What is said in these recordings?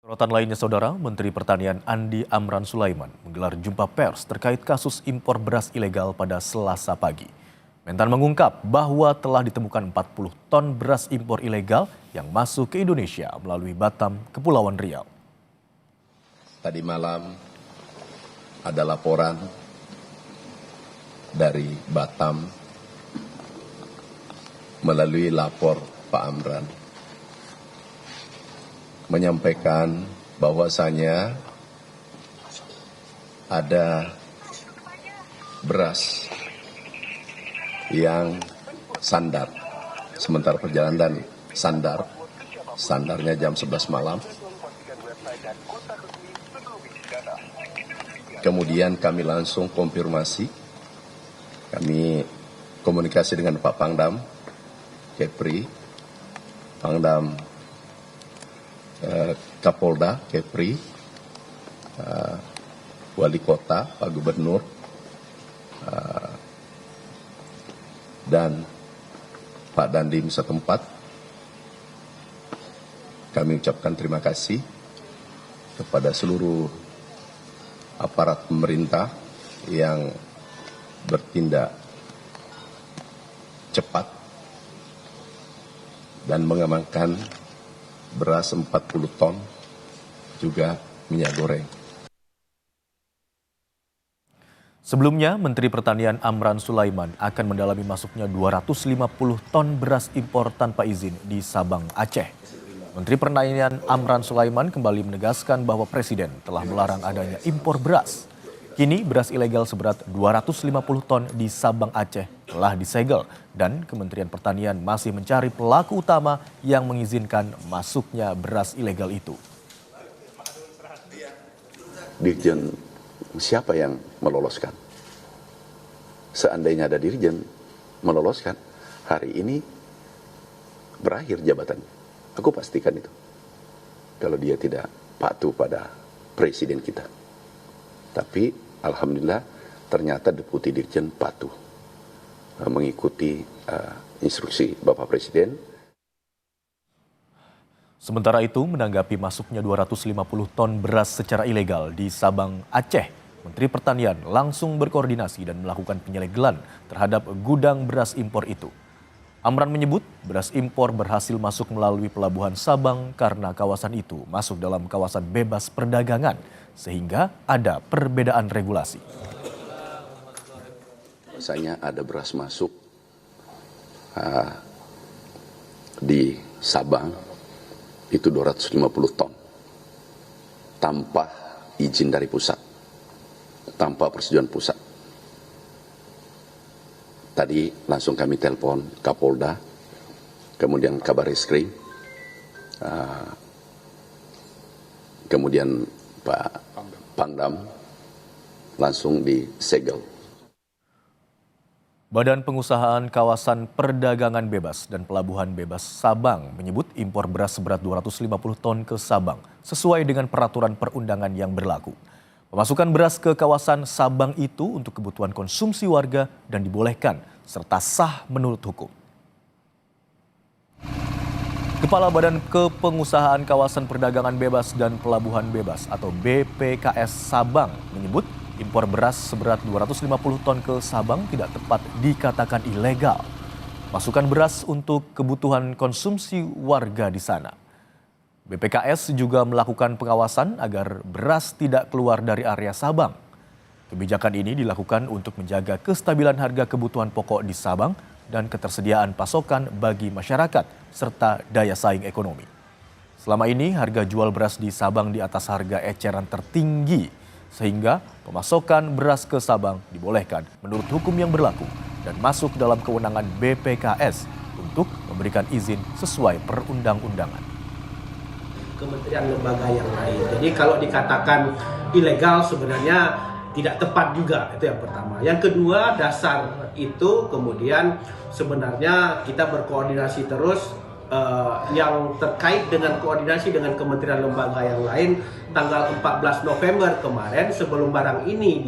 Sorotan lainnya, Saudara, Menteri Pertanian Andi Amran Sulaiman menggelar jumpa pers terkait kasus impor beras ilegal pada Selasa pagi. Mentan mengungkap bahwa telah ditemukan 40 ton beras impor ilegal yang masuk ke Indonesia melalui Batam, Kepulauan Riau. Tadi malam ada laporan dari Batam melalui lapor Pak Amran menyampaikan bahwasanya ada beras yang sandar, sementara perjalanan sandarnya jam 11 malam. Kemudian kami langsung konfirmasi, kami komunikasi dengan Pak Pangdam, Kepri, Pangdam Kapolda, Kepri, Wali Kota, Pak Gubernur, dan Pak Dandim setempat. Kami ucapkan terima kasih kepada seluruh aparat pemerintah yang bertindak cepat dan mengamankan beras 40 ton, juga minyak goreng. Sebelumnya, Menteri Pertanian Amran Sulaiman akan mendalami masuknya 250 ton beras impor tanpa izin di Sabang, Aceh. Menteri Pertanian Amran Sulaiman kembali menegaskan bahwa Presiden telah melarang adanya impor beras. Kini beras ilegal seberat 250 ton di Sabang, Aceh telah disegel dan Kementerian Pertanian masih mencari pelaku utama yang mengizinkan masuknya beras ilegal itu. Dirjen siapa yang meloloskan? Seandainya ada dirjen meloloskan, hari ini berakhir jabatannya. Aku pastikan itu. Kalau dia tidak patuh pada presiden kita. Tapi alhamdulillah ternyata Deputi Dirjen patuh mengikuti instruksi Bapak Presiden. Sementara itu, menanggapi masuknya 250 ton beras secara ilegal di Sabang, Aceh, Menteri Pertanian langsung berkoordinasi dan melakukan penyelegelan terhadap gudang beras impor itu. Amran menyebut beras impor berhasil masuk melalui pelabuhan Sabang karena kawasan itu masuk dalam kawasan bebas perdagangan, sehingga ada perbedaan regulasi. Biasanya ada beras masuk di Sabang itu 250 ton tanpa izin dari pusat, tanpa persetujuan pusat. Tadi langsung kami telepon Kapolda, kemudian Kabareskrim, kemudian Pak Pangdam, langsung disegel. Badan Pengusahaan Kawasan Perdagangan Bebas dan Pelabuhan Bebas Sabang menyebut impor beras seberat 250 ton ke Sabang sesuai dengan peraturan perundangan yang berlaku. Pemasukan beras ke kawasan Sabang itu untuk kebutuhan konsumsi warga dan dibolehkan serta sah menurut hukum. Kepala Badan Kepengusahaan Kawasan Perdagangan Bebas dan Pelabuhan Bebas atau BPKS Sabang menyebut impor beras seberat 250 ton ke Sabang tidak tepat dikatakan ilegal. Masukan beras untuk kebutuhan konsumsi warga di sana. BPKS juga melakukan pengawasan agar beras tidak keluar dari area Sabang. Kebijakan ini dilakukan untuk menjaga kestabilan harga kebutuhan pokok di Sabang dan ketersediaan pasokan bagi masyarakat serta daya saing ekonomi. Selama ini harga jual beras di Sabang di atas harga eceran tertinggi, sehingga pemasokan beras ke Sabang dibolehkan menurut hukum yang berlaku dan masuk dalam kewenangan BPKS untuk memberikan izin sesuai perundang-undangan. Kementerian lembaga yang lain. Jadi kalau dikatakan ilegal sebenarnya tidak tepat juga, itu yang pertama. Yang kedua, dasar itu kemudian sebenarnya kita berkoordinasi terus yang terkait dengan koordinasi dengan kementerian lembaga yang lain. Tanggal 14 November kemarin sebelum barang ini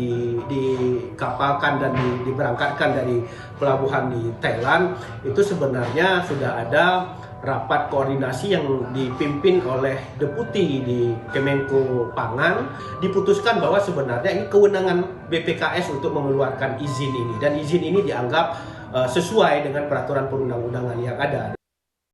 dikapalkan dan diberangkatkan dari pelabuhan di Thailand, itu sebenarnya sudah ada rapat koordinasi yang dipimpin oleh Deputi di Kemenko Pangan, diputuskan bahwa sebenarnya ini kewenangan BPKS untuk mengeluarkan izin ini, dan izin ini dianggap sesuai dengan peraturan perundang-undangan yang ada.